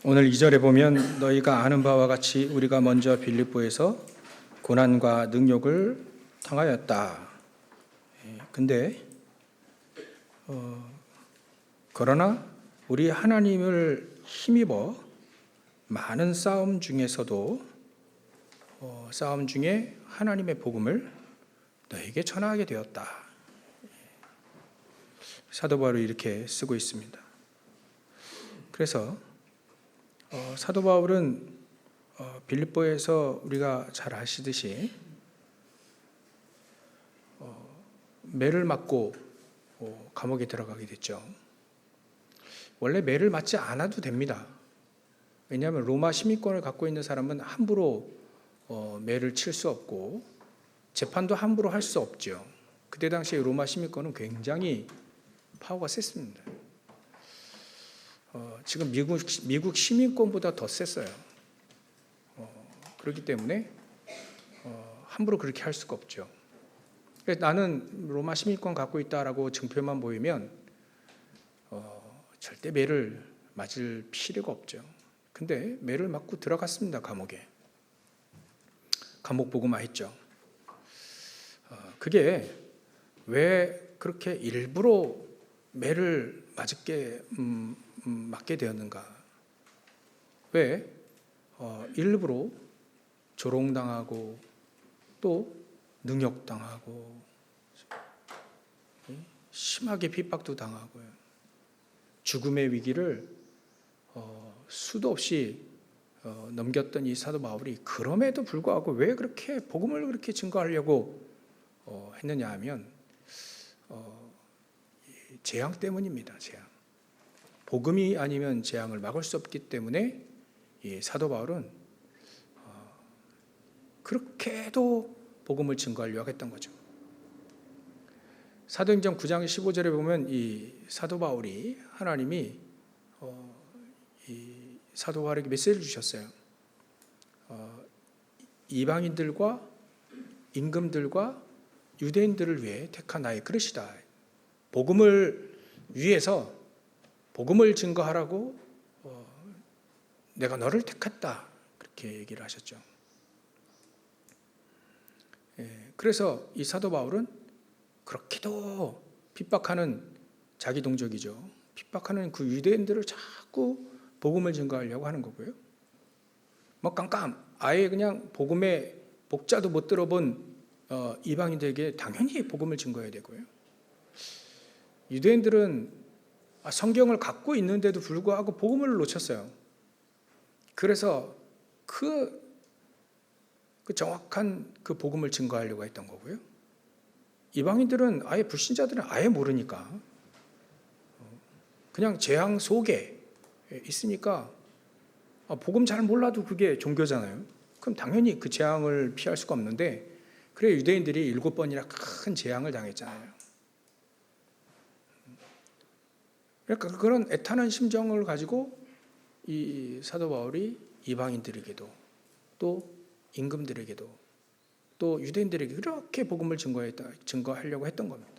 오늘 2절에 보면 너희가 아는 바와 같이 우리가 먼저 빌립보에서 고난과 능욕을 당하였다. 근데 그러나 우리 하나님을 힘입어 많은 싸움 중에서도 싸움 중에 하나님의 복음을 너에게 전하게 되었다. 사도 바울이 이렇게 쓰고 있습니다. 그래서 사도 바울은 빌립보에서 우리가 잘 아시듯이 매를 맞고 감옥에 들어가게 됐죠. 원래 매를 맞지 않아도 됩니다. 왜냐하면 로마 시민권을 갖고 있는 사람은 함부로 매를 칠 수 없고 재판도 함부로 할 수 없죠. 그때 당시에 로마 시민권은 굉장히 파워가 셌습니다. 지금 미국 시민권보다 더 셌어요. 그렇기 때문에 함부로 그렇게 할 수가 없죠. 나는 로마 시민권 갖고 있다라고 증표만 보이면 절대 매를 맞을 필요가 없죠. 근데 매를 맞고 들어갔습니다. 감옥에. 감옥 복음화 했죠. 그게 왜 그렇게 일부러 매를 맞게 되었는가? 왜 일부러 조롱당하고 또 능욕당하고 심하게 핍박도 당하고요. 죽음의 위기를 수도 없이 넘겼던 이 사도 바울이 그럼에도 불구하고 왜 그렇게 복음을 그렇게 증거하려고 했느냐 하면 재앙 때문입니다. 재앙. 복음이 아니면 재앙을 막을 수 없기 때문에 이 사도 바울은 그렇게도 복음을 증거하려고 했던 거죠. 사도행전 9장 15절에 보면 이 사도 바울이 하나님이 이 사도 바울에게 메시지를 주셨어요. 이방인들과 임금들과 유대인들을 위해 택한 나의 그릇이다. 복음을 위해서 복음을 증거하라고 내가 너를 택했다. 그렇게 얘기를 하셨죠. 그래서 이 사도 바울은 그렇게도 핍박하는 자기 동족이죠. 핍박하는 그 유대인들을 자꾸 복음을 증거하려고 하는 거고요. 아예 그냥 복음의 복자도 못 들어본 이방인들에게 당연히 복음을 증거해야 되고요. 유대인들은 성경을 갖고 있는데도 불구하고 복음을 놓쳤어요. 그래서 그 정확한 그 복음을 증거하려고 했던 거고요. 이방인들은 아예 불신자들은 아예 모르니까 그냥 재앙 속에 있으니까 복음 잘 몰라도 그게 종교잖아요. 그럼 당연히 그 재앙을 피할 수가 없는데 그래 유대인들이 7번이나 큰 재앙을 당했잖아요. 그러니까 그런 애타는 심정을 가지고 이 사도 바울이 이방인들에게도 또 임금들에게도 또 유대인들에게 그렇게 복음을 증거하려고 했던 겁니다.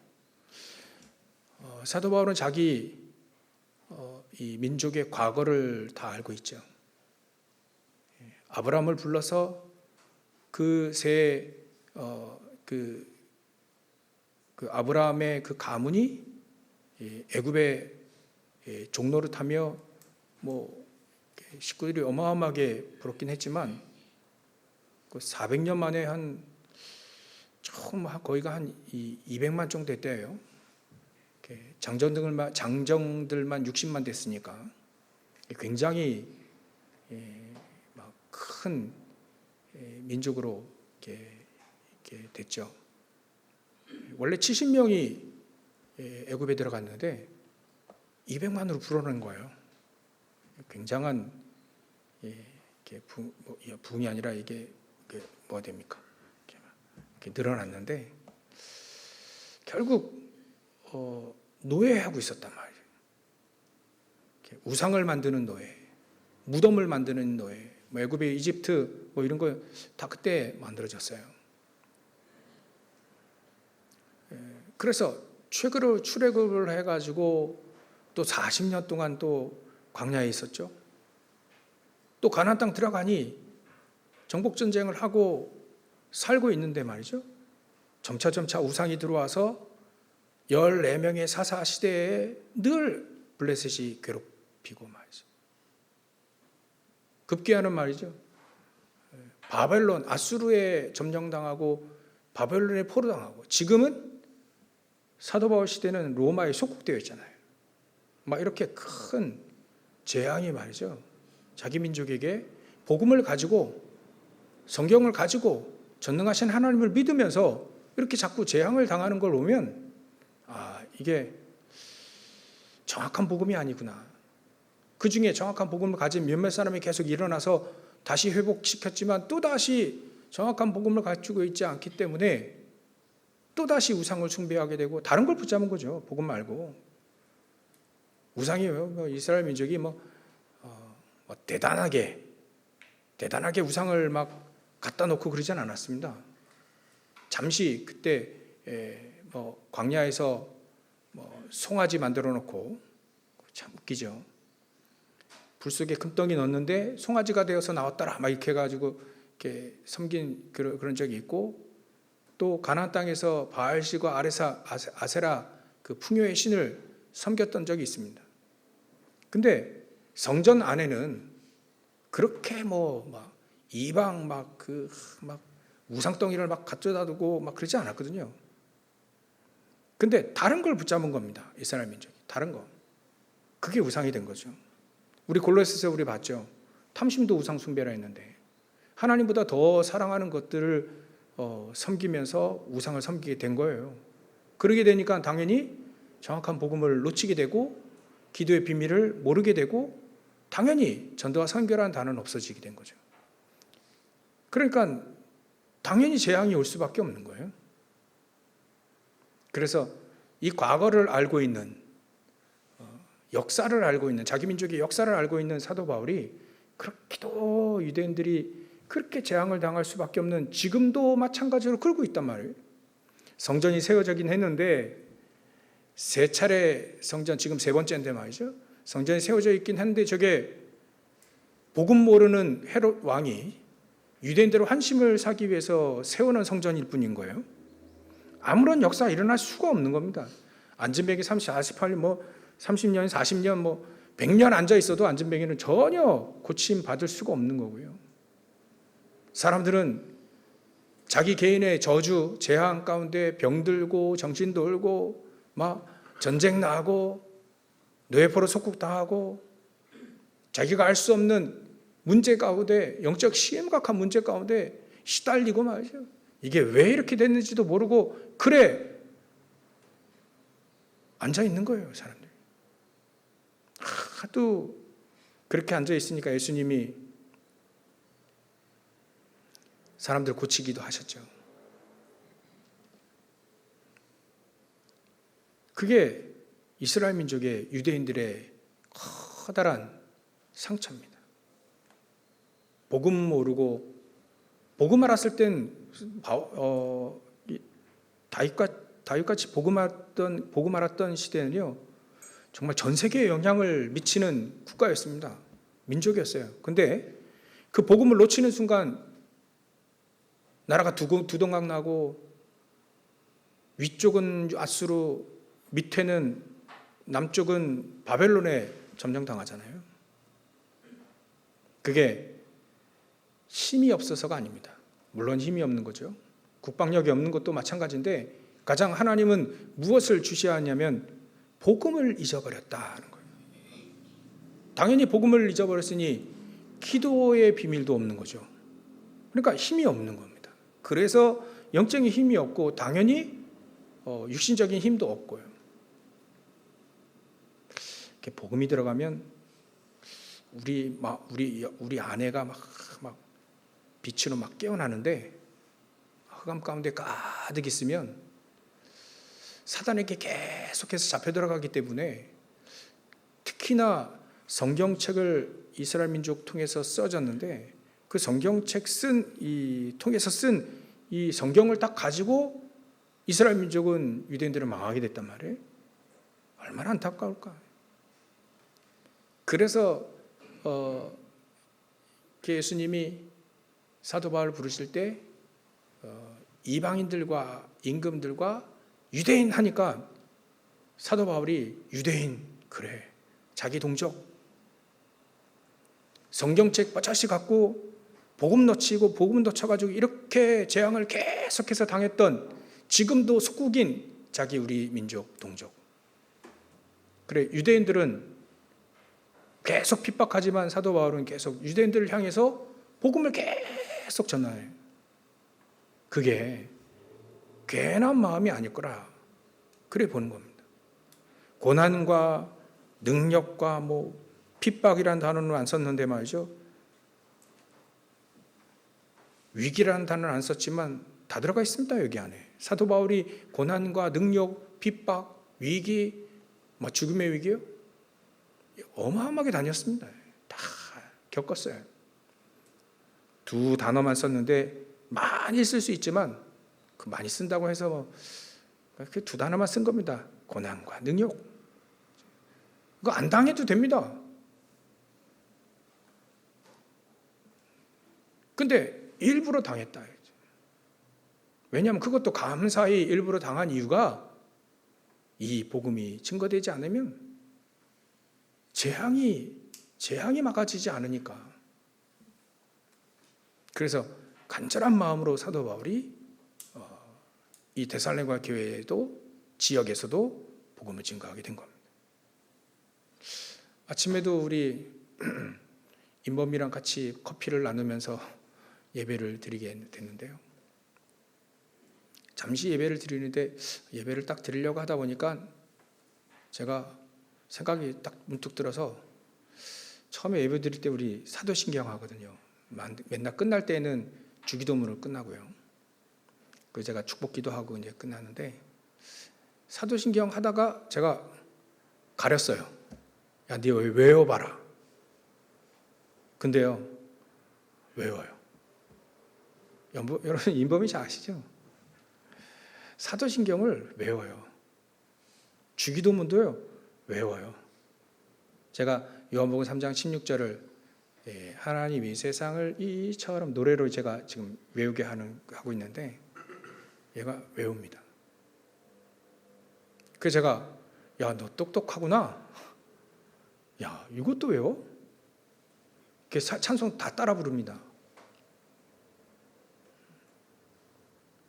사도 바울은 자기 이 민족의 과거를 다 알고 있죠. 아브라함을 불러서 그 아브라함의 그 가문이 애굽의 종노릇하며 식구들이 어마어마하게 부럽긴 했지만 그 400년 만에 거의가 한 200만 정도 됐대요. 장정들만 60만 됐으니까 굉장히 큰 민족으로 이렇게 됐죠. 원래 70명이 애굽에 들어갔는데 200만으로 불어난 거예요. 굉장한 부흥이 아니라 이게 뭐가 됩니까? 이렇게 늘어났는데 결국 노예하고 있었단 말이에요. 우상을 만드는 노예, 무덤을 만드는 노예, 애굽의 이집트 이런 거 다 그때 만들어졌어요. 그래서 출애굽을 해가지고 또 40년 동안 또 광야에 있었죠. 또 가나안 땅 들어가니 정복 전쟁을 하고 살고 있는데 말이죠. 점차 우상이 들어와서 14명의 사사 시대에 늘 블레셋이 괴롭히고 말이죠. 급기야는 말이죠. 바벨론, 아수르에 점령당하고 바벨론에 포로당하고, 지금은 사도 바울 시대는 로마에 속국되어 있잖아요. 막 이렇게 큰 재앙이 말이죠. 자기 민족에게 복음을 가지고, 성경을 가지고 전능하신 하나님을 믿으면서 이렇게 자꾸 재앙을 당하는 걸 보면, 이게 정확한 복음이 아니구나. 그 중에 정확한 복음을 가진 몇몇 사람이 계속 일어나서 다시 회복시켰지만 또다시 정확한 복음을 가지고 있지 않기 때문에 또다시 우상을 숭배하게 되고 다른 걸 붙잡은 거죠. 복음 말고. 우상이요. 이스라엘 민족이 대단하게 우상을 막 갖다 놓고 그러진 않았습니다. 잠시 그때 광야에서 송아지 만들어 놓고, 참 웃기죠. 불 속에 금덩이 넣었는데 송아지가 되어서 나왔더라 막 이렇게 해가지고 이렇게 섬긴 그런 적이 있고, 또 가나안 땅에서 바알신과 아세라 그 풍요의 신을 섬겼던 적이 있습니다. 근데 성전 안에는 그렇게 막 이방 막 우상덩이를 막 갖다 두고 막 그러지 않았거든요. 근데 다른 걸 붙잡은 겁니다. 이스라엘 민족이. 다른 거. 그게 우상이 된 거죠. 우리 골로새서 우리 봤죠. 탐심도 우상 숭배라 했는데 하나님보다 더 사랑하는 것들을 섬기면서 우상을 섬기게 된 거예요. 그러게 되니까 당연히 정확한 복음을 놓치게 되고 기도의 비밀을 모르게 되고 당연히 전도와 선교라는 단어는 없어지게 된 거죠. 그러니까 당연히 재앙이 올 수밖에 없는 거예요. 그래서 이 과거를 알고 있는, 역사를 알고 있는, 자기 민족의 역사를 알고 있는 사도 바울이 그렇게도 유대인들이 그렇게 재앙을 당할 수밖에 없는, 지금도 마찬가지로 그러고 있단 말이에요. 성전이 세워지긴 했는데 3차례 성전, 지금 3번째인데 말이죠. 성전이 세워져 있긴 한데 저게 복음 모르는 헤롯 왕이 유대인들을 환심을 사기 위해서 세우는 성전일 뿐인 거예요. 아무런 역사가 일어날 수가 없는 겁니다. 안전뱅이 48년, 30년, 40년, 100년 앉아 있어도 안전뱅이는 전혀 고침 받을 수가 없는 거고요. 사람들은 자기 개인의 저주, 재앙 가운데 병들고 정신 돌고 막 전쟁 나고 뇌포로 속국당하고 자기가 알 수 없는 문제 가운데, 영적 심각한 문제 가운데 시달리고 말이죠. 이게 왜 이렇게 됐는지도 모르고 그래 앉아 있는 거예요, 사람들. 하도 그렇게 앉아 있으니까 예수님이 사람들 고치기도 하셨죠. 그게 이스라엘 민족의, 유대인들의 커다란 상처입니다. 복음 모르고, 복음 알았을 땐 다윗같이 복음 알았던 시대는요, 정말 전 세계에 영향을 미치는 국가였습니다. 민족이었어요. 근데 그 복음을 놓치는 순간 나라가 두동강 나고, 위쪽은 아수르, 밑에는, 남쪽은 바벨론에 점령당하잖아요. 그게 힘이 없어서가 아닙니다. 물론 힘이 없는 거죠. 국방력이 없는 것도 마찬가지인데, 가장 하나님은 무엇을 주시하냐면 복음을 잊어버렸다는 거예요. 당연히 복음을 잊어버렸으니 기도의 비밀도 없는 거죠. 그러니까 힘이 없는 겁니다. 그래서 영적인 힘이 없고 당연히 육신적인 힘도 없고요. 이렇게 복음이 들어가면 우리 아내가 막 빛으로 막 깨어나는데, 흑암 가운데 가득 있으면 사단에게 계속해서 잡혀 들어가기 때문에, 특히나 성경책을 이스라엘 민족 통해서 써졌는데 그 성경책 통해서 쓴 이 성경을 딱 가지고 이스라엘 민족은, 유대인들은 망하게 됐단 말이에요. 얼마나 안타까울까. 그래서 예수님이 사도 바울을 부르실 때 이방인들과 임금들과 유대인 하니까 사도 바울이 유대인, 그래, 자기 동족, 성경책 뻗자시 갖고 복음 놓치고 복음 놓쳐가지고 이렇게 재앙을 계속해서 당했던, 지금도 속국인 자기 우리 민족 동족. 그래, 유대인들은 계속 핍박하지만 사도 바울은 계속 유대인들을 향해서 복음을 계속 전하해요. 그게 괜한 마음이 아닐 거라, 그래 보는 겁니다. 고난과 능력과 뭐 핍박이라는 단어는 안 썼는데 말이죠, 위기라는 단어는 안 썼지만 다 들어가 있습니다. 여기 안에 사도 바울이 고난과 능력, 핍박, 위기, 뭐 죽음의 위기요, 어마어마하게 다녔습니다. 다 겪었어요. 두 단어만 썼는데 많이 쓸 수 있지만 그 많이 쓴다고 해서 그 두 단어만 쓴 겁니다. 고난과 능력. 그거 안 당해도 됩니다. 근데 일부러 당했다. 왜냐하면 그것도 감사히 일부러 당한 이유가 이 복음이 증거되지 않으면 재앙이 막아지지 않으니까. 그래서 간절한 마음으로 사도 바울이 이 데살로니가 교회에도 지역에서도 복음을 증거하게 된 겁니다. 아침에도 우리 임범이랑 같이 커피를 나누면서 예배를 드리게 됐는데요. 잠시 예배를 드리는데 예배를 딱 드리려고 하다 보니까 제가 생각이 딱 문득 들어서, 처음에 예배 드릴 때 우리 사도신경 하거든요. 맨날 끝날 때는 주기도문으로 끝나고요. 그래서 제가 축복기도 하고 이제 끝나는데, 사도신경 하다가 제가 가렸어요. 야, 네 외워봐라. 근데요, 외워요. 여러분 인범이 잘 아시죠? 사도신경을 외워요. 주기도문도요, 외워요. 제가 요한복음 3장 16절을 하나님이 세상을 이처럼 노래로 제가 지금 외우게 하고 있는데, 얘가 외웁니다. 그래서 제가, 야, 너 똑똑하구나. 야, 이것도 외워? 찬송 다 따라 부릅니다.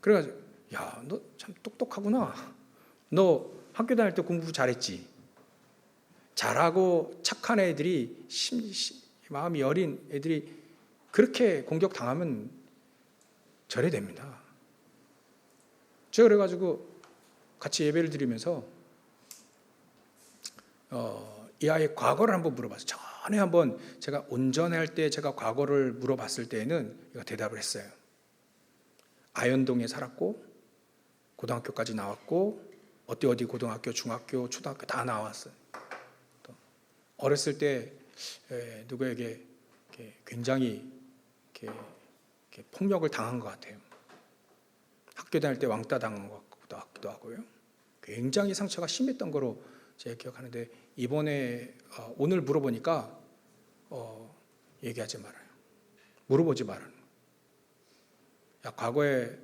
그래가지고, 야, 너 참 똑똑하구나. 너 학교 다닐 때 공부 잘했지? 잘하고 착한 애들이, 마음이 여린 애들이 그렇게 공격당하면 저래 됩니다. 제가 그래가지고 같이 예배를 드리면서 이 아이의 과거를 한번 물어봤어요. 전에 한번 제가 운전할 때 제가 과거를 물어봤을 때에는 얘가 대답을 했어요. 아현동에 살았고 고등학교까지 나왔고 어디 고등학교, 중학교, 초등학교 다 나왔어요. 어렸을 때 누구에게 굉장히 폭력을 당한 것 같아요. 학교 다닐 때 왕따 당한 것 같기도 하고요. 굉장히 상처가 심했던 거로 제가 기억하는데, 이번에 오늘 물어보니까 얘기하지 말아요. 물어보지 말아요. 야, 과거에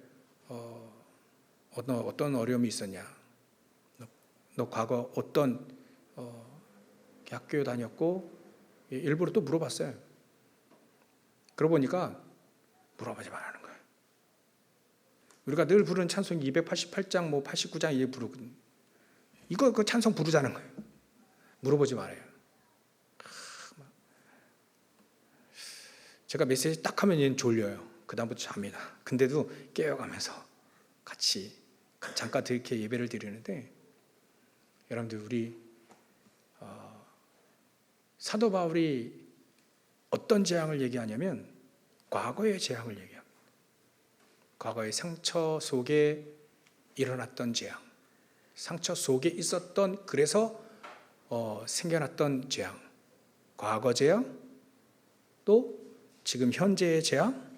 어떤 어려움이 있었냐? 너 과거 어떤 학교 다녔고? 일부러 또 물어봤어요. 그러고 보니까 물어보지 말라는 거예요. 우리가 늘 부르는 찬송이 288장, 뭐 89장 이제 부르거든요. 이거 그 찬송 부르자는 거예요. 물어보지 말아요. 제가 메시지 딱 하면 얘는 졸려요. 그 다음부터 잡니다. 근데도 깨어가면서 같이 잠깐 이렇게 예배를 드리는데, 여러분들 우리 사도 바울이 어떤 재앙을 얘기하냐면 과거의 재앙을 얘기합니다. 과거의 상처 속에 일어났던 재앙, 상처 속에 있었던, 그래서 생겨났던 재앙, 과거 재앙, 또 지금 현재의 재앙,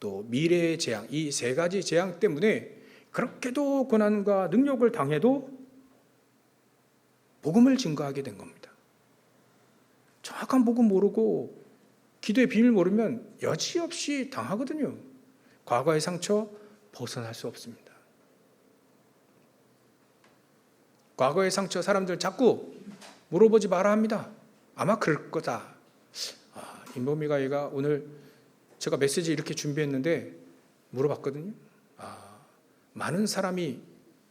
또 미래의 재앙, 이 세 가지 재앙 때문에 그렇게도 고난과 능력을 당해도 복음을 증거하게 된 겁니다. 정확한 복음 모르고 기도의 비밀 모르면 여지없이 당하거든요. 과거의 상처 벗어날 수 없습니다. 과거의 상처 사람들 자꾸 물어보지 마라 합니다. 아마 그럴 거다. 임범미가 얘가 오늘 제가 메시지 이렇게 준비했는데 물어봤거든요. 많은 사람이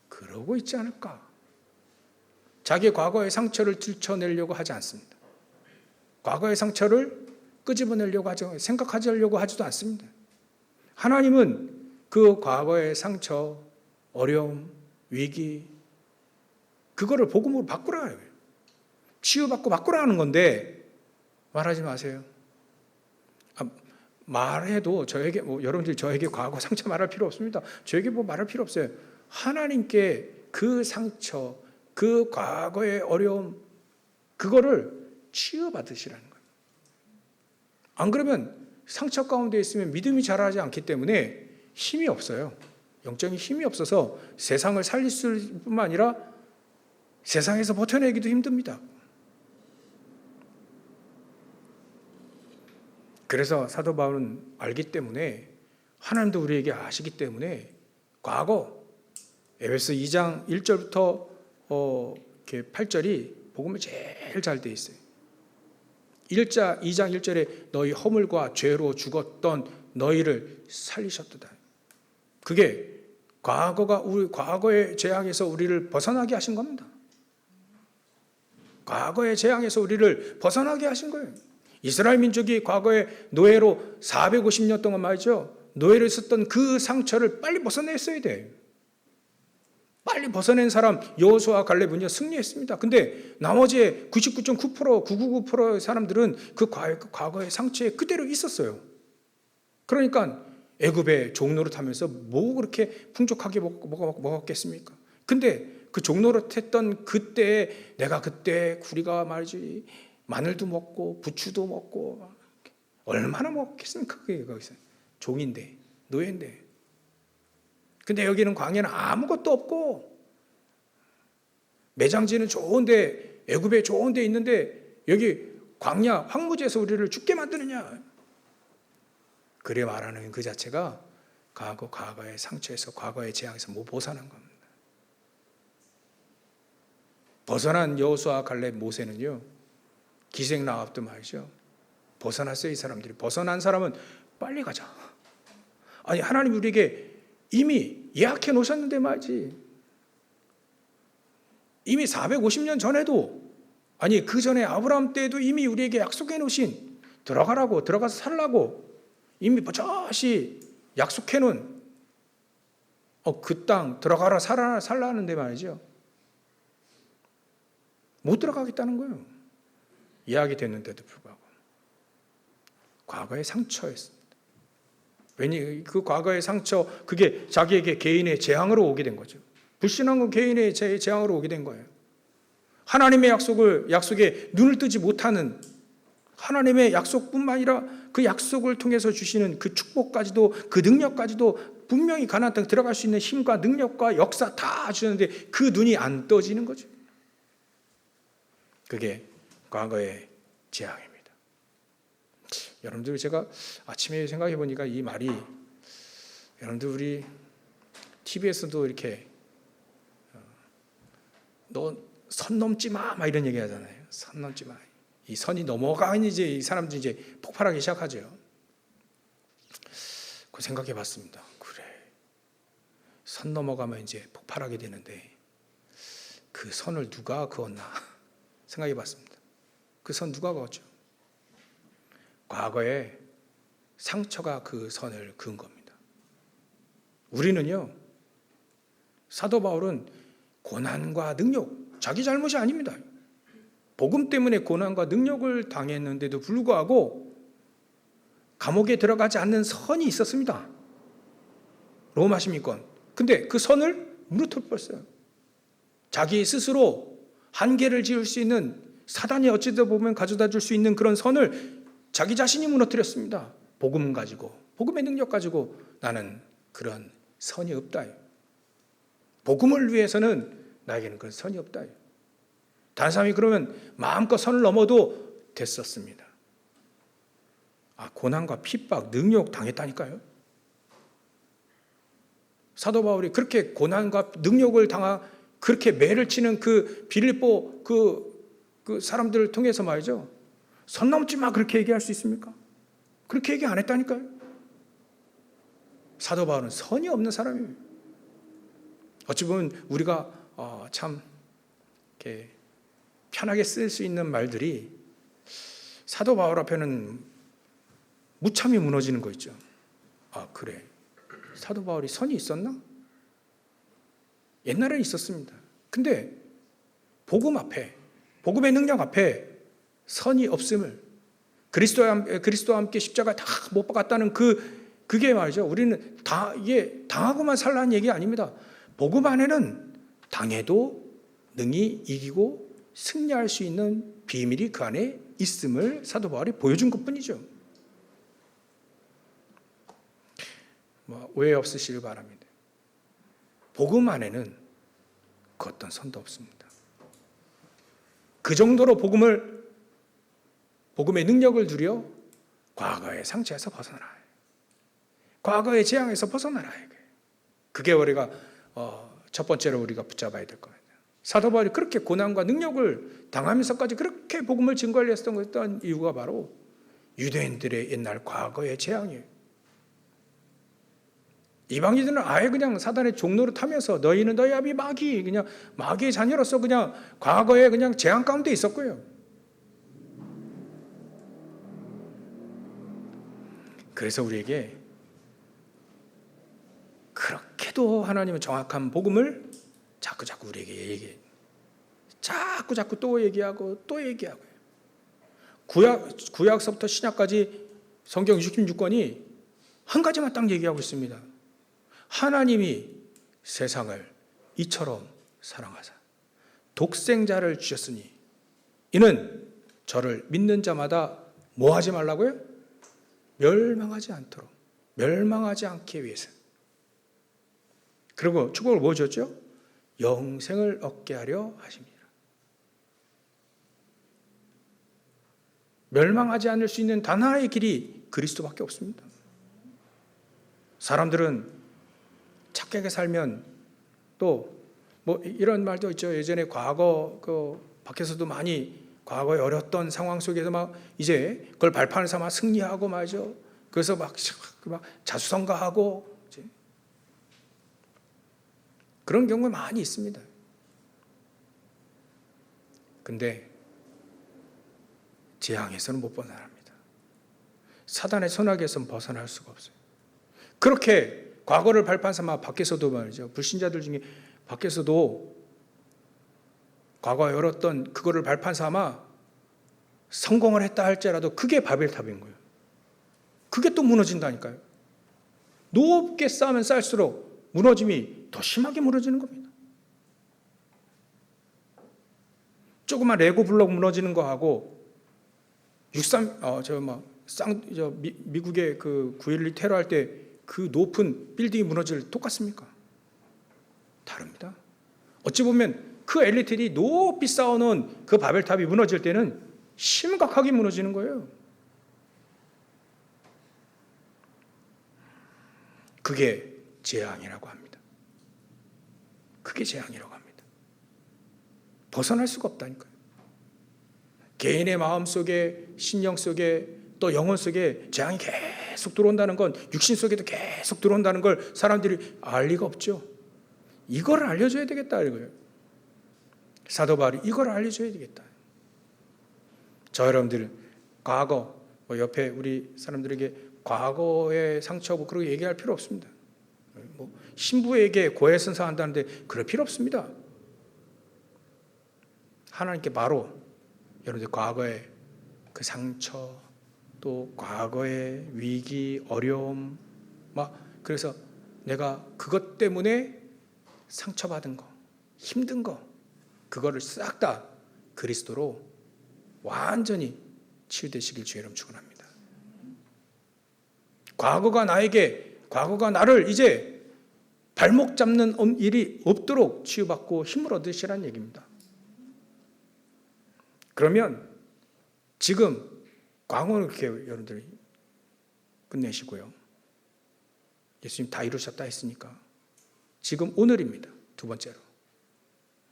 그러고 있지 않을까? 자기의 과거의 상처를 들춰내려고 하지 않습니다. 과거의 상처를 끄집어내려고 생각하려고 하지도 않습니다. 하나님은 그 과거의 상처, 어려움, 위기, 그거를 복음으로 바꾸라 해요. 치유받고 바꾸라는 건데 말하지 마세요. 말해도 저에게 여러분들 저에게 과거 상처 말할 필요 없습니다. 저에게 말할 필요 없어요. 하나님께 그 상처, 그 과거의 어려움, 그거를 치유받으시라는 거예요. 안 그러면 상처 가운데 있으면 믿음이 자라지 않기 때문에 힘이 없어요. 영적인 힘이 없어서 세상을 살릴 뿐만 아니라 세상에서 버텨내기도 힘듭니다. 그래서 사도 바울은 알기 때문에 하나님도 우리에게 아시기 때문에 과거 에베소 2장 1절부터 8절이 복음이 제일 잘 돼 있어요. 2장 1절에 너희 허물과 죄로 죽었던 너희를 살리셨도다. 그게 과거의 재앙에서 우리를 벗어나게 하신 겁니다. 과거의 재앙에서 우리를 벗어나게 하신 거예요. 이스라엘 민족이 과거에 노예로 450년 동안 말이죠. 노예를 썼던 그 상처를 빨리 벗어냈어야 돼요. 빨리 벗어낸 사람 여호수아 갈렙은요 승리했습니다. 근데 나머지 99.9%, 999%의 사람들은 그 과거의 상처에 그대로 있었어요. 그러니까 애굽의 종노릇하면서 뭐 그렇게 풍족하게 먹었겠습니까? 근데 그 종노릇했던 그때 내가 그때 우리가 말이지 마늘도 먹고 부추도 먹고 얼마나 먹겠습니까? 그게 거기서 종인데 노예인데. 근데 여기는 광야는 아무것도 없고 매장지는 좋은데 애굽에 좋은데 있는데 여기 광야 황무지에서 우리를 죽게 만드느냐. 그래 말하는 그 자체가 과거의 상처에서 과거의 재앙에서 못 벗어난 겁니다. 벗어난 여호수아 갈렙 모세는요 기생 나합도 말이죠. 벗어났어요. 이 사람들이. 벗어난 사람은 빨리 가자. 아니 하나님 우리에게 이미 예약해 놓으셨는데 말이지. 이미 450년 전에도 아니 그 전에 아브라함 때도 이미 우리에게 약속해 놓으신 들어가서 살라고 이미 버젓이 약속해 놓은 그 땅 들어가라 살라는데 말이죠. 못 들어가겠다는 거예요. 예약이 됐는데도 불구하고 과거의 상처였습니다. 왜냐 그 과거의 상처 그게 자기에게 개인의 재앙으로 오게 된 거죠. 불신한 건 개인의 재앙으로 오게 된 거예요. 하나님의 약속에 눈을 뜨지 못하는 하나님의 약속뿐만 아니라 그 약속을 통해서 주시는 그 축복까지도 그 능력까지도 분명히 가나안 땅 들어갈 수 있는 힘과 능력과 역사 다 주셨는데 그 눈이 안 떠지는 거죠. 그게 과거의 재앙입니다. 여러분들 제가 아침에 생각해 보니까 이 말이 여러분들 우리 TV에서도 이렇게 너 선 넘지 마 이런 얘기 하잖아요. 선 넘지 마. 이 선이 넘어가면 이제 이 사람들이 이제 폭발하기 시작하죠. 그 생각해 봤습니다. 그래. 선 넘어가면 이제 폭발하게 되는데 그 선을 누가 그었나 생각해 봤습니다. 그 선 누가 그었죠? 과거에 상처가 그 선을 그은 겁니다. 우리는요, 사도 바울은 고난과 능력, 자기 잘못이 아닙니다. 복음 때문에 고난과 능력을 당했는데도 불구하고 감옥에 들어가지 않는 선이 있었습니다. 로마 시민권. 근데 그 선을 무너뜨려 버렸어요. 자기 스스로 한계를 지을 수 있는 사단이 어찌다 보면 가져다 줄 수 있는 그런 선을 자기 자신이 무너뜨렸습니다. 복음 가지고, 복음의 능력 가지고 나는 그런 선이 없다. 복음을 위해서는 나에게는 그런 선이 없다. 다른 사람이 그러면 마음껏 선을 넘어도 됐었습니다. 고난과 핍박, 능욕 당했다니까요. 사도 바울이 그렇게 고난과 능욕을 그렇게 매를 치는 그 빌립보 그 사람들을 통해서 말이죠. 선 넘지 마 그렇게 얘기할 수 있습니까? 그렇게 얘기 안 했다니까요. 사도 바울은 선이 없는 사람이에요. 어찌 보면 우리가 참 이렇게 편하게 쓸 수 있는 말들이 사도 바울 앞에는 무참히 무너지는 거 있죠. 아, 그래. 사도 바울이 선이 있었나? 옛날에는 있었습니다. 근데 복음 앞에, 복음의 능력 앞에 선이 없음을, 그리스도와 함께 십자가 다 못 박았다는 그게 말이죠. 우리는 이게 당하고만 살라는 얘기 아닙니다. 복음 안에는 당해도 능히 이기고 승리할 수 있는 비밀이 그 안에 있음을 사도 바울이 보여준 것뿐이죠. 오해 없으시길 바랍니다. 복음 안에는 그 어떤 선도 없습니다. 그 정도로 복음의 능력을 누려 과거의 상처에서 벗어나야 해요. 과거의 재앙에서 벗어나야 해요. 그게 우리가 첫 번째로 우리가 붙잡아야 될 겁니다. 사도 바울이 그렇게 고난과 능력을 당하면서까지 그렇게 복음을 증거하려 했던 이유가 바로 유대인들의 옛날 과거의 재앙이에요. 이방인들은 아예 그냥 사단의 종로를 타면서 너희는 너희 아비 마귀, 그냥 마귀의 자녀로서 그냥 과거에 그냥 재앙 가운데 있었고요. 그래서 우리에게 그렇게도 하나님은 정확한 복음을 자꾸 우리에게 얘기해. 자꾸 또 얘기하고 또 얘기하고요. 구약서부터 신약까지 성경 66권이 한 가지만 딱 얘기하고 있습니다. 하나님이 세상을 이처럼 사랑하사 독생자를 주셨으니 이는 저를 믿는 자마다 뭐 하지 말라고요? 멸망하지 않도록, 멸망하지 않기 위해서. 그리고 축복을 뭐 줬죠? 영생을 얻게 하려 하십니다. 멸망하지 않을 수 있는 단 하나의 길이 그리스도밖에 없습니다. 사람들은 착하게 살면 또 이런 말도 있죠. 예전에 과거 밖에서도 많이 과거에 어렸던 상황 속에서 막 이제 그걸 발판을 삼아 승리하고 말이죠. 그래서 막 자수성가하고 그런 경우가 많이 있습니다. 근데 재앙에서는 못 벗어납니다. 사단의 손아귀에서는 벗어날 수가 없어요. 그렇게 과거를 발판 삼아 밖에서도 말이죠. 불신자들 중에 밖에서도 과거에 열었던 그거를 발판 삼아 성공을 했다 할지라도 그게 바벨탑인 거예요. 그게 또 무너진다니까요. 높게 쌓으면 쌓을수록 무너짐이 더 심하게 무너지는 겁니다. 조그만 레고 블록 무너지는 거하고 미국의 그 9.11 테러할 때 그 높은 빌딩이 무너질 똑같습니까? 다릅니다. 어찌 보면 그 엘리트들이 높이 쌓아놓은 그 바벨탑이 무너질 때는 심각하게 무너지는 거예요. 그게 재앙이라고 합니다. 그게 재앙이라고 합니다. 벗어날 수가 없다니까요. 개인의 마음 속에, 신령 속에, 또 영혼 속에 재앙이 계속 들어온다는 건, 육신 속에도 계속 들어온다는 걸 사람들이 알 리가 없죠. 이걸 알려줘야 되겠다 이거예요. 사도 바울이 이걸 알려줘야 되겠다. 저 여러분들은 과거, 옆에 우리 사람들에게 과거의 상처고 그렇게 얘기할 필요 없습니다. 신부에게 고해성사한다는데 그럴 필요 없습니다. 하나님께 바로 여러분들 과거의 그 상처, 또 과거의 위기, 어려움, 그래서 내가 그것 때문에 상처받은 거, 힘든 거, 그거를 싹 다 그리스도로 완전히 치유되시길 주의 이름 축원합니다. 과거가 나를 이제 발목 잡는 일이 없도록 치유받고 힘을 얻으시라는 얘기입니다. 그러면 지금 광호는 이렇게 여러분들이 끝내시고요. 예수님 다 이루셨다 했으니까 지금 오늘입니다. 두 번째로.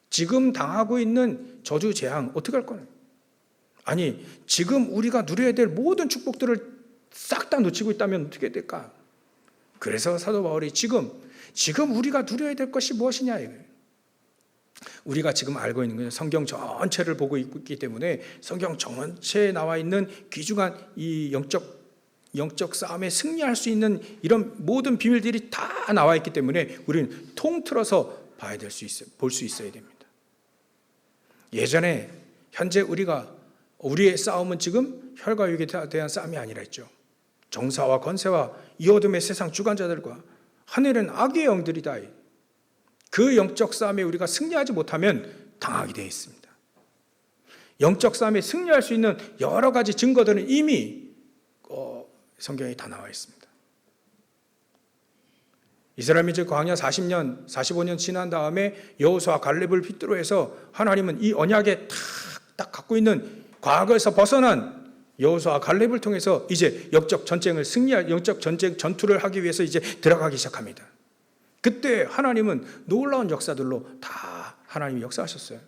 지금 당하고 있는 저주 재앙 어떻게 할 거예요? 아니, 지금 우리가 누려야 될 모든 축복들을 싹 다 놓치고 있다면 어떻게 될까? 그래서 사도 바울이 지금 우리가 누려야 될 것이 무엇이냐 이거예요. 우리가 지금 알고 있는 것은 성경 전체를 보고 있기 때문에 성경 전체에 나와 있는 귀중한 이 영적 싸움에 승리할 수 있는 이런 모든 비밀들이 다 나와 있기 때문에 우리는 통틀어서 봐야 될 수 있어요. 볼 수 있어야 됩니다. 예전에 현재 우리의 싸움은 지금 혈과 육에 대한 싸움이 아니라 했죠. 정사와 권세와 이 어둠의 세상 주관자들과 하늘은 악의 영들이다. 그 영적 싸움에 우리가 승리하지 못하면 당하게 되어 있습니다. 영적 싸움에 승리할 수 있는 여러 가지 증거들은 이미 성경에 다 나와 있습니다. 이스라엘 민족 광야 40년, 45년 지난 다음에 여호수아 갈렙을 필두로 해서 하나님은 이 언약에 딱 갖고 있는 과거에서 벗어난 여호수아 갈렙을 통해서 이제 영적 전투를 하기 위해서 이제 들어가기 시작합니다. 그때 하나님은 놀라운 역사들로 다 하나님이 역사하셨어요.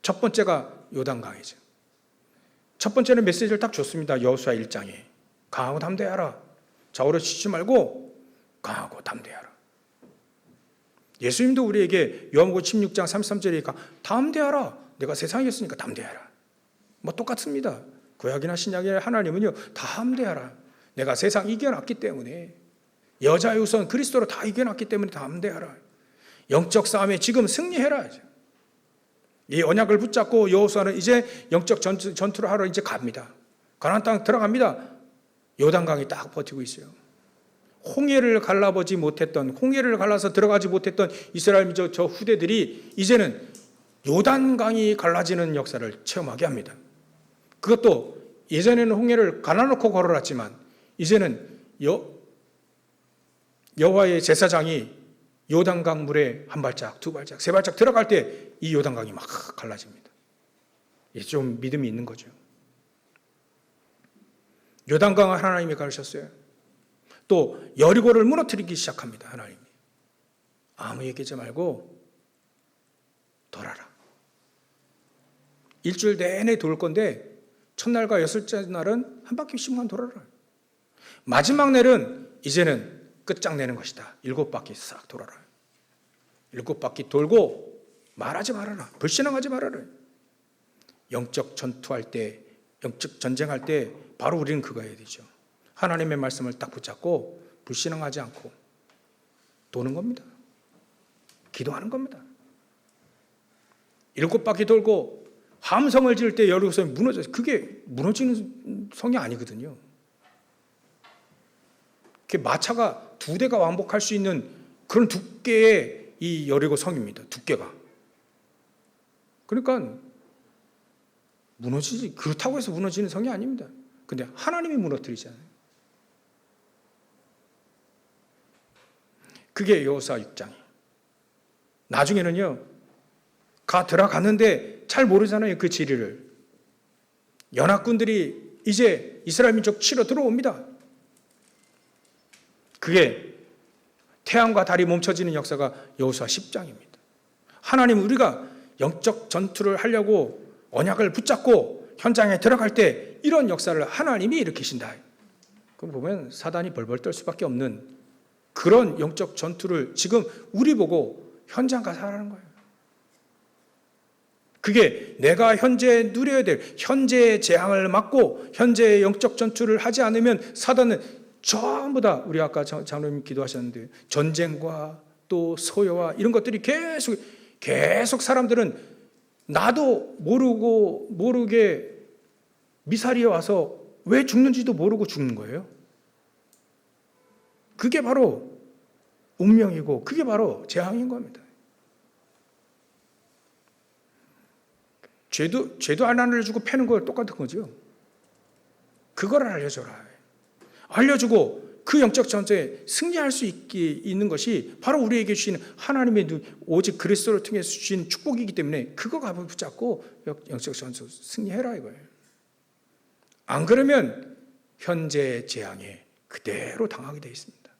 첫 번째가 요단강이죠. 첫 번째는 메시지를 딱 줬습니다. 여호수아 1장에 강하고 담대하라. 좌우로 치지 말고 강하고 담대하라. 예수님도 우리에게 요한복음 16장 33절에 담대하라. 내가 세상에 있으니까 담대하라. 뭐 똑같습니다. 구약이나 신약의 하나님은요, 담대하라. 내가 세상 이겨놨기 때문에, 여자의 우선 그리스도로 다 이겨놨기 때문에 담대하라. 영적 싸움에 지금 승리해라. 이 언약을 붙잡고 여호수아는 이제 영적 전투를 하러 이제 갑니다. 가나안 땅 들어갑니다. 요단강이 딱 버티고 있어요. 홍해를 갈라서 들어가지 못했던 이스라엘 민족 저 후대들이 이제는 요단강이 갈라지는 역사를 체험하게 합니다. 그것도 예전에는 홍해를 갈라놓고 걸어놨지만 이제는 여호와의 제사장이 요단강 물에 한 발짝, 두 발짝, 세 발짝 들어갈 때 이 요단강이 막 갈라집니다. 이제 좀 믿음이 있는 거죠. 요단강을 하나님이 가르쳤어요. 또 여리고를 무너뜨리기 시작합니다. 하나님이. 아무 얘기하지 말고 돌아라. 일주일 내내 돌 건데 첫날과 여섯째 날은 한 바퀴씩만 돌아라. 마지막 날은 이제는 끝장내는 것이다. 7바퀴 싹 돌아라. 7바퀴 돌고 말하지 말아라. 불신앙하지 말아라. 영적 전투할 때, 영적 전쟁할 때 바로 우리는 그거 해야 되죠. 하나님의 말씀을 딱 붙잡고 불신앙하지 않고 도는 겁니다. 기도하는 겁니다. 7바퀴 돌고 함성을 지을 때 여리고성이 무너져요. 그게 무너지는 성이 아니거든요. 마차가 2대가 왕복할 수 있는 그런 두께의 이 여리고 성입니다. 두께가. 그러니까 그렇다고 해서 무너지는 성이 아닙니다. 근데 하나님이 무너뜨리잖아요. 그게 여호수아 6장이에요. 나중에는요, 들어갔는데 잘 모르잖아요. 그 지리를. 연합군들이 이제 이스라엘 민족 치러 들어옵니다. 그게 태양과 달이 멈춰지는 역사가 여호수아 10장입니다. 하나님 우리가 영적 전투를 하려고 언약을 붙잡고 현장에 들어갈 때 이런 역사를 하나님이 일으키신다. 그럼 보면 사단이 벌벌 떨 수밖에 없는 그런 영적 전투를 지금 우리 보고 현장 가서 하라는 거예요. 그게 내가 현재 누려야 될 현재의 재앙을 막고 현재의 영적 전투를 하지 않으면 사단은 전부 다 우리 아까 장로님 기도하셨는데 전쟁과 또 소요와 이런 것들이 계속 사람들은 나도 모르게 미사리에 와서 왜 죽는지도 모르고 죽는 거예요. 그게 바로 운명이고 그게 바로 재앙인 겁니다. 죄도 안 알려주고 패는 거 똑같은 거죠. 그걸 알려줘라. 알려주고 그 영적 전쟁에 승리할 수 있는 것이 바로 우리에게 주시는 하나님의 오직 그리스도를 통해서 주신 축복이기 때문에 그거 가서 붙잡고 영적 전쟁 승리해라 이거예요. 안 그러면 현재 재앙에 그대로 당하게 되어 있습니다.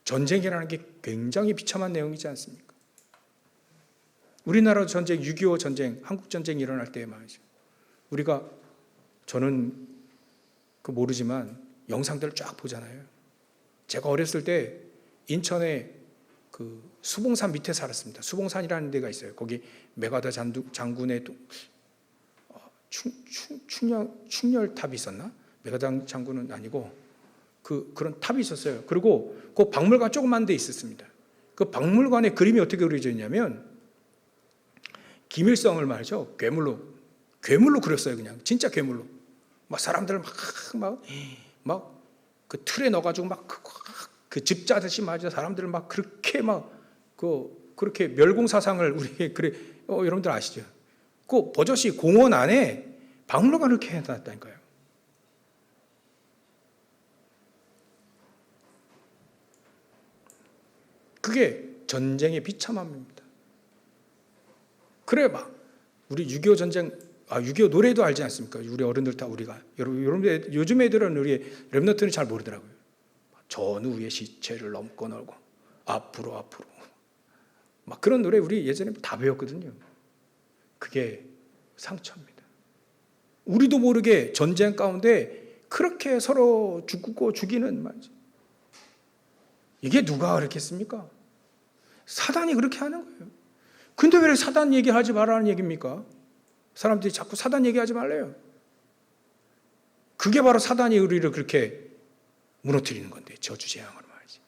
전쟁이라는 게 굉장히 비참한 내용이지 않습니까? 우리나라 전쟁, 6.25 전쟁, 한국 전쟁이 일어날 때 말이죠. 저는 모르지만 영상들을 쫙 보잖아요. 제가 어렸을 때 인천에 수봉산 밑에 살았습니다. 수봉산이라는 데가 있어요. 거기 메가더 장군의 충렬탑이 있었나? 메가더 장군은 아니고 그런 탑이 있었어요. 그리고 그 박물관 조그만 데 있었습니다. 그 박물관에 그림이 어떻게 그려져 있냐면 김일성을 말이죠. 괴물로 그렸어요. 그냥 진짜 괴물로. 막 사람들 막 그 틀에 넣어가지고 막 그 집 짜듯이 말이죠. 사람들을 막 그렇게 그렇게 멸공사상을 우리 그래 여러분들 아시죠? 그 버젓이 공원 안에 박물관을 이렇게 해놨다니까요. 그게 전쟁의 비참함입니다. 그래 우리 6.25 전쟁, 6.25 노래도 알지 않습니까? 우리 어른들 다 우리가. 여러분들 요즘 애들은 우리 랩너트는 잘 모르더라고요. 전우의 시체를 넘고 놀고 앞으로 막 그런 노래 우리 예전에 다 배웠거든요. 그게 상처입니다. 우리도 모르게 전쟁 가운데 그렇게 서로 죽고 죽이는 말이죠. 이게 누가 그랬겠습니까? 사단이 그렇게 하는 거예요. 근데 왜 사단 얘기하지 말라는 얘기입니까? 사람들이 자꾸 사단 얘기하지 말래요. 그게 바로 사단이 우리를 그렇게 무너뜨리는 건데, 저주재앙으로 말이지.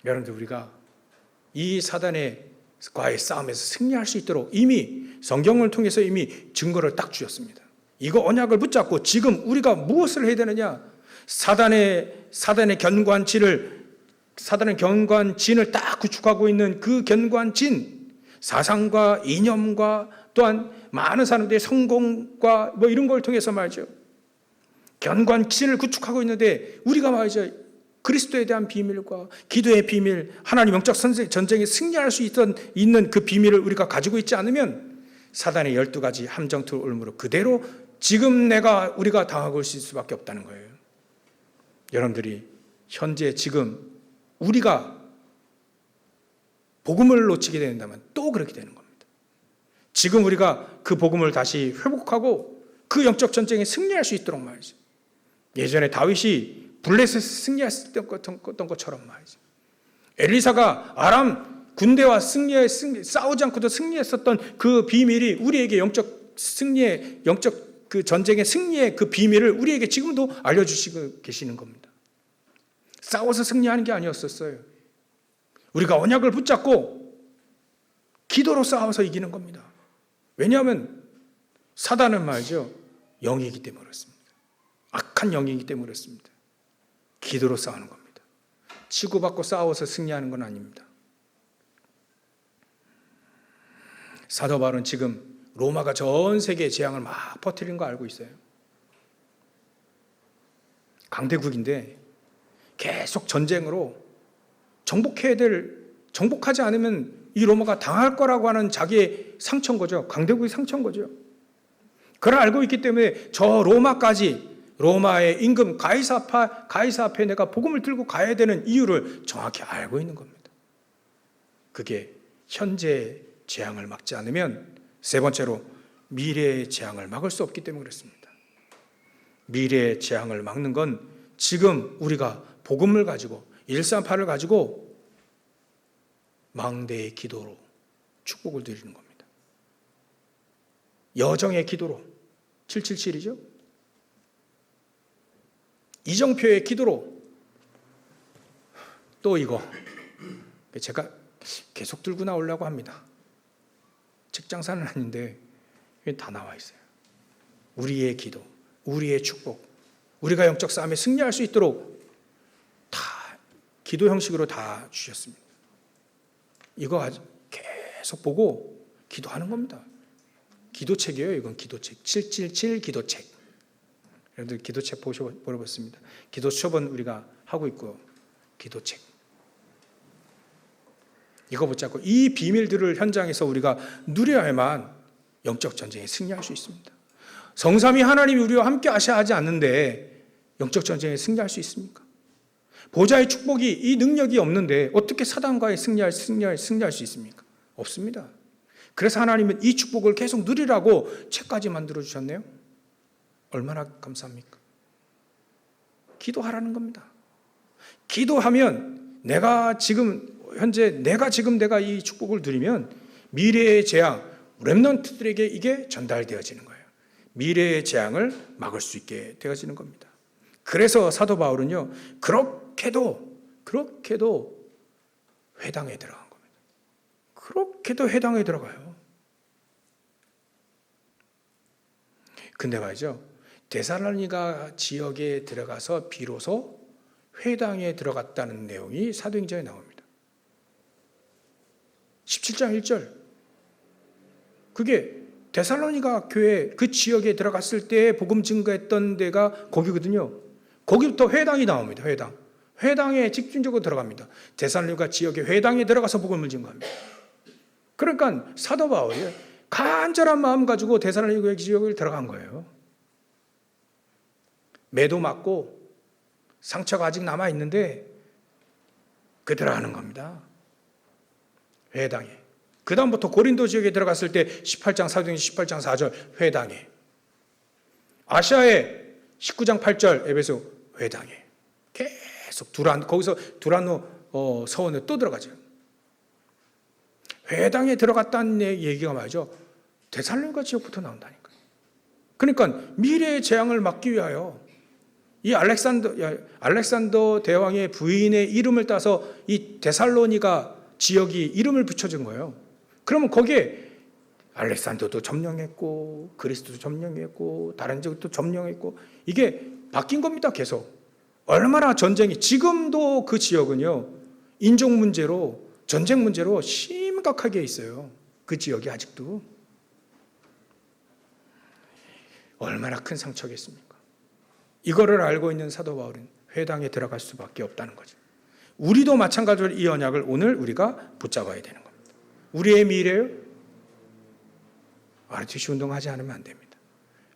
여러분들, 우리가 이 사단과의 싸움에서 승리할 수 있도록 이미 성경을 통해서 이미 증거를 딱 주셨습니다. 이거 언약을 붙잡고 지금 우리가 무엇을 해야 되느냐? 사단의 견관진을 딱 구축하고 있는 그 견관진, 사상과 이념과 또한 많은 사람들의 성공과 이런 걸 통해서 말이죠. 견관진을 구축하고 있는데 우리가 말이죠. 그리스도에 대한 비밀과 기도의 비밀, 하나님 영적 전쟁에 승리할 수 있는 그 비밀을 우리가 가지고 있지 않으면 사단의 12가지 함정틀 올무로 그대로 지금 우리가 당하고 있을 수밖에 없다는 거예요. 여러분들이 현재 지금 우리가 복음을 놓치게 된다면 또 그렇게 되는 겁니다. 지금 우리가 그 복음을 다시 회복하고 그 영적 전쟁에 승리할 수 있도록 말이죠. 예전에 다윗이 블레셋에 승리했던 것처럼 말이죠. 엘리사가 아람 군대와 싸우지 않고도 승리했었던 그 비밀이 우리에게 영적 그 전쟁의 승리의 그 비밀을 우리에게 지금도 알려주시고 계시는 겁니다. 싸워서 승리하는 게 아니었었어요. 우리가 언약을 붙잡고 기도로 싸워서 이기는 겁니다. 왜냐하면 사단은 말이죠. 영이기 때문에 그렇습니다. 악한 영이기 때문에 그렇습니다. 기도로 싸우는 겁니다. 치고받고 싸워서 승리하는 건 아닙니다. 사도 바울은 지금 로마가 전 세계에 재앙을 막 퍼뜨리는 거 알고 있어요. 강대국인데 계속 전쟁으로 정복하지 않으면 이 로마가 당할 거라고 하는 자기의 상처인 거죠. 강대국의 상처인 거죠. 그걸 알고 있기 때문에 저 로마의 임금 가이사 앞에 내가 복음을 들고 가야 되는 이유를 정확히 알고 있는 겁니다. 그게 현재의 재앙을 막지 않으면 세 번째로 미래의 재앙을 막을 수 없기 때문에 그렇습니다. 미래의 재앙을 막는 건 지금 우리가 복음을 가지고 138을 가지고 망대의 기도로 축복을 드리는 겁니다. 여정의 기도로 777이죠. 이정표의 기도로 또 이거 제가 계속 들고 나오려고 합니다. 책장사는 아닌데 다 나와 있어요. 우리의 기도, 우리의 축복, 우리가 영적 싸움에 승리할 수 있도록 다 기도 형식으로 다 주셨습니다. 이거 계속 보고 기도하는 겁니다. 기도책이에요. 이건 기도책. 777 기도책. 여러분들 기도책 보셨습니다. 기도 수업은 우리가 하고 있고요. 기도책. 이거 붙잡고 이 비밀들을 현장에서 우리가 누려야만 영적 전쟁에 승리할 수 있습니다. 성삼위 하나님이 우리와 함께 하셔야 하지 않는데 영적 전쟁에 승리할 수 있습니까? 보좌의 축복이 이 능력이 없는데 어떻게 사단과의 승리할 수 있습니까? 없습니다. 그래서 하나님은 이 축복을 계속 누리라고 책까지 만들어 주셨네요. 얼마나 감사합니까? 기도하라는 겁니다. 기도하면 내가 지금 내가 이 축복을 누리면 미래의 재앙, 렘넌트들에게 이게 전달되어지는 거예요. 미래의 재앙을 막을 수 있게 되어지는 겁니다. 그래서 사도 바울은요, 그렇게도 회당에 들어간 겁니다. 그렇게도 회당에 들어가요. 근데 말이죠, 데살로니가 지역에 들어가서 비로소 회당에 들어갔다는 내용이 사도행전에 나옵니다. 17장 1절. 그게 데살로니가 교회 그 지역에 들어갔을 때 복음 증거했던 데가 거기거든요. 거기부터 회당이 나옵니다. 회당에 집중적으로 들어갑니다. 데살로니가 지역의 회당에 들어가서 복음을 증거합니다. 그러니까 사도 바울이 간절한 마음 가지고 데살로니가 지역에 들어간 거예요. 매도 맞고 상처가 아직 남아 있는데 그 들어가는 겁니다. 회당에. 그 다음부터 고린도 지역에 들어갔을 때 18장 사도행전 18장 4절 회당에. 아시아에 19장 8절 에베소 회당에. 계속 거기서 두란노 서원에 또 들어가죠. 회당에 들어갔다는 얘기가 말이죠. 데살로니가 지역부터 나온다니까요. 그러니까 미래의 재앙을 막기 위하여 이 알렉산더 대왕의 부인의 이름을 따서 이 데살로니가 지역이 이름을 붙여준 거예요. 그러면 거기에 알렉산더도 점령했고 그리스도 점령했고 다른 지역도 점령했고 이게 바뀐 겁니다. 계속. 얼마나 전쟁이 지금도 그 지역은요. 인종 문제로 전쟁 문제로 심각하게 있어요. 그 지역이 아직도. 얼마나 큰 상처겠습니까? 이거를 알고 있는 사도 바울은 회당에 들어갈 수밖에 없다는 거죠. 우리도 마찬가지로 이 언약을 오늘 우리가 붙잡아야 되는 겁니다. 우리의 미래요? RTC 운동하지 않으면 안 됩니다.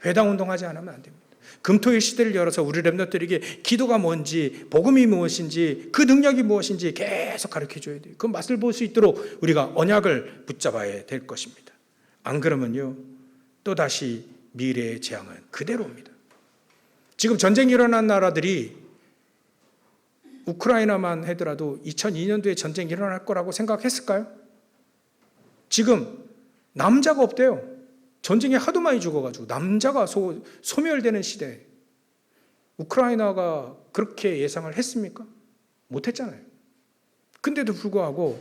회당 운동하지 않으면 안 됩니다. 금토일 시대를 열어서 우리 렘넌트들에게 기도가 뭔지, 복음이 무엇인지, 그 능력이 무엇인지 계속 가르쳐줘야 돼요. 그 맛을 볼 수 있도록 우리가 언약을 붙잡아야 될 것입니다. 안 그러면요, 또다시 미래의 재앙은 그대로입니다. 지금 전쟁이 일어난 나라들이 우크라이나만 하더라도 2002년도에 전쟁이 일어날 거라고 생각했을까요? 지금 남자가 없대요. 전쟁에 하도 많이 죽어가지고 남자가 소멸되는 시대에 우크라이나가 그렇게 예상을 했습니까? 못했잖아요. 근데도 불구하고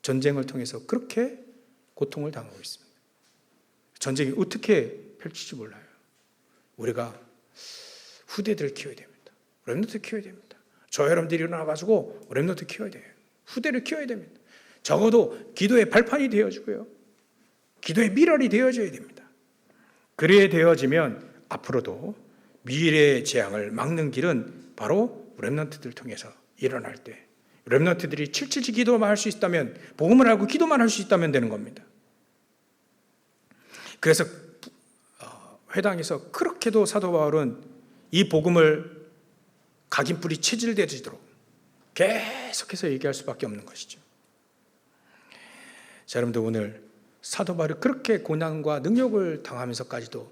전쟁을 통해서 그렇게 고통을 당하고 있습니다. 전쟁이 어떻게 펼칠지 몰라요. 우리가 후대들을 키워야 됩니다. 렘넌트 키워야 됩니다. 저 여러분들이 일어나가지고 렘넌트 키워야 돼요. 후대를 키워야 됩니다. 적어도 기도의 발판이 되어주고요. 기도의 미랄이 되어져야 됩니다. 그래야 되어지면 앞으로도 미래의 재앙을 막는 길은 바로 렘넌트들 통해서 일어날 때 렘넌트들이 칠칠치 기도만 할 수 있다면 복음을 알고 기도만 할 수 있다면 되는 겁니다. 그래서 회당에서 그렇게도 사도 바울은 이 복음을 각인뿌리 체질되도록 계속해서 얘기할 수밖에 없는 것이죠. 자, 여러분들 오늘 사도 바울이 그렇게 고난과 능력을 당하면서까지도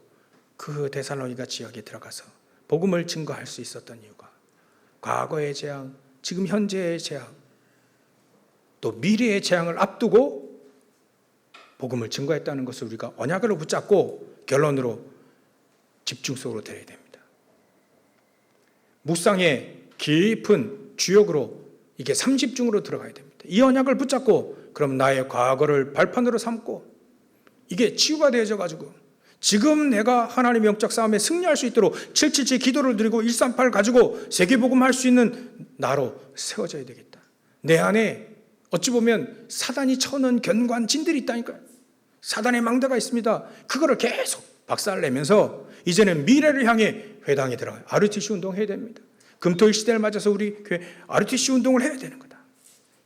그 데살로니가 지역에 들어가서 복음을 증거할 수 있었던 이유가 과거의 재앙, 지금 현재의 재앙, 또 미래의 재앙을 앞두고 복음을 증거했다는 것을 우리가 언약으로 붙잡고 결론으로 집중 속으로 들어야 됩니다. 묵상의 깊은 주역으로 이게 3집중으로 들어가야 됩니다. 이 언약을 붙잡고 그럼 나의 과거를 발판으로 삼고 이게 치유가 되어져 가지고 지금 내가 하나님의 영적 싸움에 승리할 수 있도록 777 기도를 드리고 138 가지고 세계복음 할 수 있는 나로 세워져야 되겠다. 내 안에 어찌 보면 사단이 쳐놓은 견관진들이 있다니까요. 사단의 망대가 있습니다. 그거를 계속 박살내면서 이제는 미래를 향해 회당에 들어가요. RTC 운동해야 됩니다. 금토일 시대를 맞아서 우리 교회 RTC 운동을 해야 되는 거다.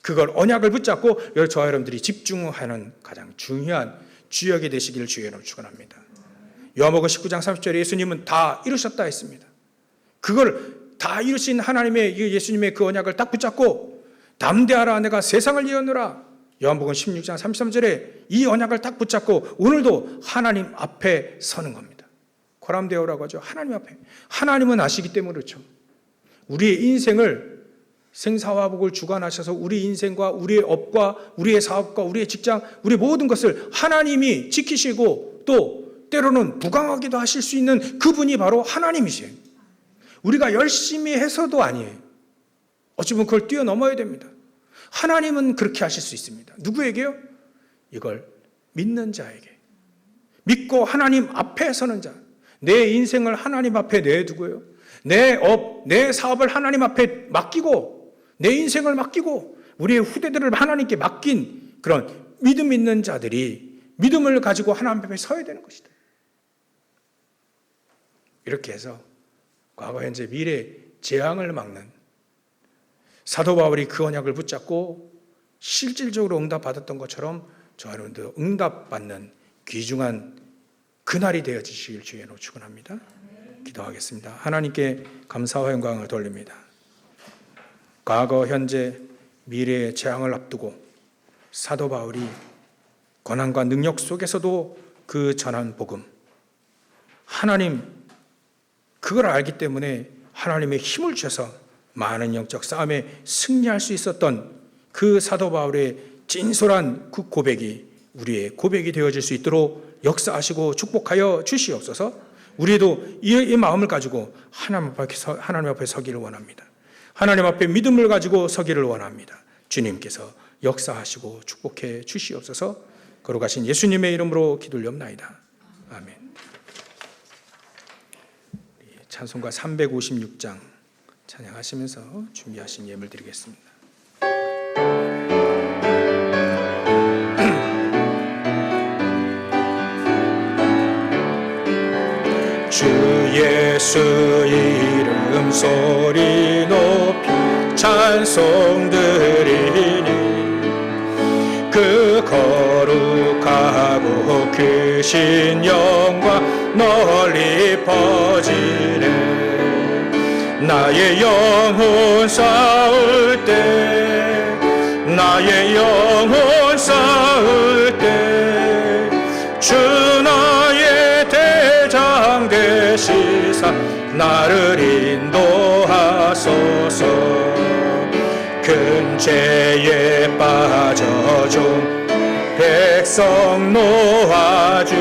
그걸 언약을 붙잡고 저와 여러분들이 집중하는 가장 중요한 주역이 되시기를 주의 이름으로 축원합니다. 요한복음 19장 30절에 예수님은 다 이루셨다 했습니다. 그걸 다 이루신 하나님의 예수님의 그 언약을 딱 붙잡고 담대하라 내가 세상을 이었노라. 요한복음 16장 33절에 이 언약을 딱 붙잡고 오늘도 하나님 앞에 서는 겁니다. 고람되오라고 하죠. 하나님 앞에. 하나님은 아시기 때문에 그렇죠. 우리의 인생을 생사화복을 주관하셔서 우리 인생과 우리의 업과 우리의 사업과 우리의 직장, 우리 모든 것을 하나님이 지키시고 또 때로는 부강하기도 하실 수 있는 그분이 바로 하나님이세요. 우리가 열심히 해서도 아니에요. 어찌 보면 그걸 뛰어넘어야 됩니다. 하나님은 그렇게 하실 수 있습니다. 누구에게요? 이걸 믿는 자에게. 믿고 하나님 앞에 서는 자. 내 인생을 하나님 앞에 내두고요. 내 업, 내 사업을 하나님 앞에 맡기고 내 인생을 맡기고 우리의 후대들을 하나님께 맡긴 그런 믿음 있는 자들이 믿음을 가지고 하나님 앞에 서야 되는 것이다. 이렇게 해서 과거, 현재, 미래 재앙을 막는 사도 바울이 그 언약을 붙잡고 실질적으로 응답받았던 것처럼 저 여러분도 응답받는 귀중한 그날이 되어지시길 주의로 축원합니다. 기도하겠습니다. 하나님께 감사와 영광을 돌립니다. 과거, 현재, 미래의 재앙을 앞두고 사도 바울이 고난과 능력 속에서도 그 전한 복음, 하나님 그걸 알기 때문에 하나님의 힘을 주셔서 많은 영적 싸움에 승리할 수 있었던 그 사도 바울의 진솔한 그 고백이 우리의 고백이 되어질 수 있도록 역사하시고 축복하여 주시옵소서. 우리도 이 마음을 가지고 하나님 앞에 서기를 원합니다. 하나님 앞에 믿음을 가지고 서기를 원합니다. 주님께서 역사하시고 축복해 주시옵소서. 거룩하신 예수님의 이름으로 기도올리옵나이다. 아멘. 찬송가 356장 찬양하시면서 준비하신 예물 드리겠습니다. 주 예수 이름 소리 높이 찬송 드리니 그 거룩하고 크신 영광 널리 퍼지네. 나의 영혼 싸울 때 나의 영혼 싸울 때 주 나의 대장 되시사 나를 인도하소서. 큰 죄에 빠져 좀 백성 놓아주시고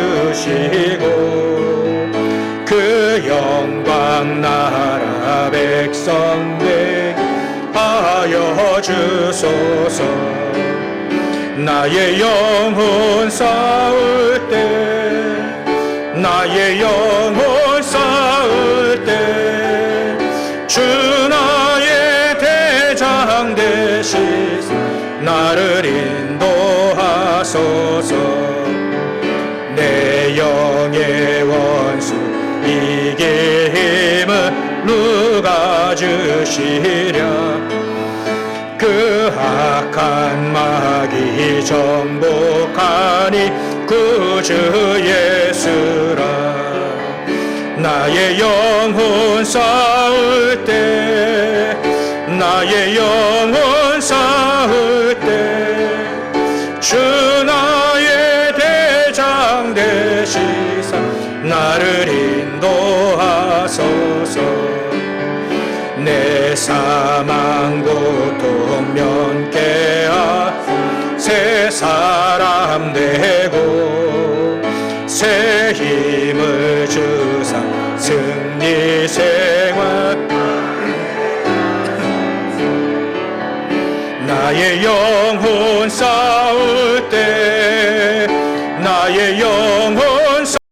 그 영광 나라 백성 되게 하여 주소서. 나의 영혼 싸울 때 나의 영혼 싸울 때 주 나의 대장 되시사 나를 인도하소서. 내 영의 원수 이길 힘은 누가 주시랴. 그 악한 마귀 정복하니 구주 예수라. 나의 영혼 싸울 때 나의 영혼 싸울 때 주 나의 대장 되시사 나를 인도하소서. 내 사망 고통 면케하 새 사람 되고 새 힘을 주사 승리 생활. 나의 영혼 싸울 때 나의 영혼